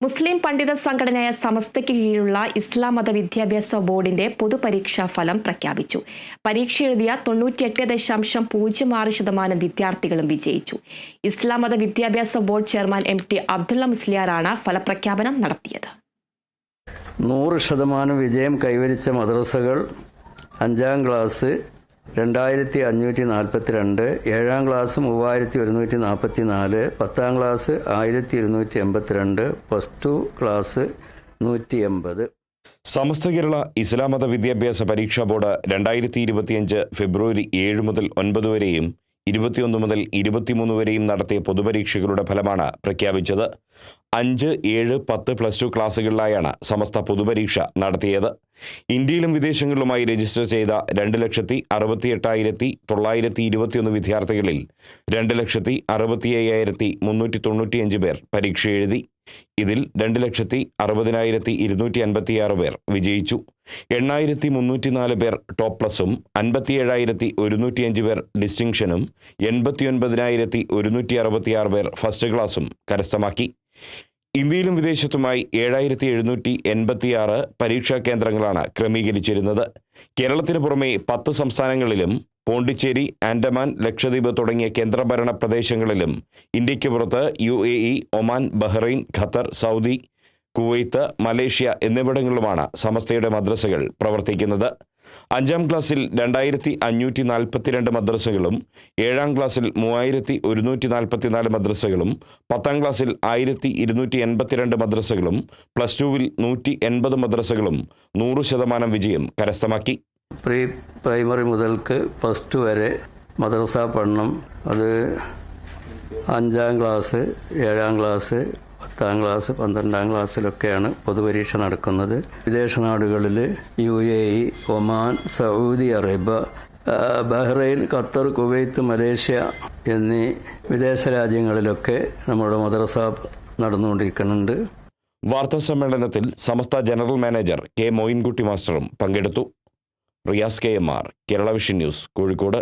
മുസ്ലിം പണ്ഡിത സംഘടനയായ സമസ്തയ്ക്ക് കീഴിലുള്ള ഇസ്ലാം മത വിദ്യാഭ്യാസ ബോർഡിന്റെ പൊതുപരീക്ഷാ ഫലം പ്രഖ്യാപിച്ചു. പരീക്ഷ എഴുതിയ 98.06% വിദ്യാർത്ഥികളും വിജയിച്ചു. ഇസ്ലാം മത വിദ്യാഭ്യാസ ബോർഡ് ചെയർമാൻ MT അബ്ദുള്ള മുസ്ലിയാറാണ് ഫലപ്രഖ്യാപനം നടത്തിയത്. 100% വിജയം കൈവരിച്ച മദ്രസകൾ 5ാം class 2542, 7ാം class 3144, 10ാം class 1282, +2 class 180. Samastha Kerala ഇസ്ലാം മത വിദ്യാഭ്യാസ പരീക്ഷാ ബോർഡ് 2025 ഫെബ്രുവരി 7 മുതൽ 9 വരെയും 21 മുതൽ 23 വരെയും നടത്തിയ പൊതുപരീക്ഷകളുടെ ഫലമാണ് പ്രഖ്യാപിച്ചത്. 5, 7, 10, +2 ക്ലാസുകളിലായാണ് സമസ്ത പൊതുപരീക്ഷ നടത്തിയത്. ഇന്ത്യയിലും വിദേശങ്ങളിലുമായി രജിസ്റ്റർ ചെയ്ത 2,68,921 വിദ്യാർത്ഥികളിൽ 2,65,395 പേർ പരീക്ഷ എഴുതി. ഇതിൽ 2,60,256 പേർ വിജയിച്ചു. 8,304 പേർ ടോപ്പ് പ്ലസും 57,105 പേർ ഡിസ്റ്റിങ്ഷനും 89,166 പേർ ഫസ്റ്റ് ക്ലാസും കരസ്ഥമാക്കി. ഇന്ത്യയിലും വിദേശത്തുമായി 7,786 പരീക്ഷാ കേന്ദ്രങ്ങളാണ് ക്രമീകരിച്ചിരുന്നത്. കേരളത്തിന് പുറമെ 10 സംസ്ഥാനങ്ങളിലും പോണ്ടിച്ചേരി, ആൻഡമാൻ, ലക്ഷദ്വീപ് തുടങ്ങിയ കേന്ദ്രഭരണ പ്രദേശങ്ങളിലും ഇന്ത്യയ്ക്ക് പുറത്ത് UAE, Oman, Bahrain, Qatar, Saudi, Kuwait, Malaysia എന്നിവിടങ്ങളിലുമാണ് സമസ്തയുടെ മദ്രസകൾ പ്രവർത്തിക്കുന്നത്. 5ാം ക്ലാസ്സിൽ 2,542 മദ്രസകളും 7ാം ക്ലാസ്സിൽ 3,144 മദ്രസകളും 10ാം ക്ലാസ്സിൽ 1,282 മദ്രസകളും +2വിൽ 180 മദ്രസകളും 100% വിജയം കരസ്ഥമാക്കി. പ്രീ പ്രൈമറി മുതൽക്ക് +2 വരെ മദ്രസ പഠനം, അത് 5ാം ക്ലാസ്, 7ാം ക്ലാസ്, 10ാം ക്ലാസ്, 12ാം ക്ലാസ്സിലൊക്കെയാണ് പൊതുപരീക്ഷ നടക്കുന്നത്. വിദേശ നാടുകളിൽ UAE, Oman, Saudi Arabia, Bahrain, Qatar, Kuwait, Malaysia എന്നീ വിദേശ രാജ്യങ്ങളിലൊക്കെ നമ്മുടെ മദ്രസ നടന്നുകൊണ്ടിരിക്കുന്നുണ്ട്. വാർത്താ സമ്മേളനത്തിൽ സമസ്ത ജനറൽ മാനേജർ K. മോയിൻകുട്ടി മാസ്റ്ററും പങ്കെടുത്തു. Riyas KMR, Kerala vision news, Kozhikode.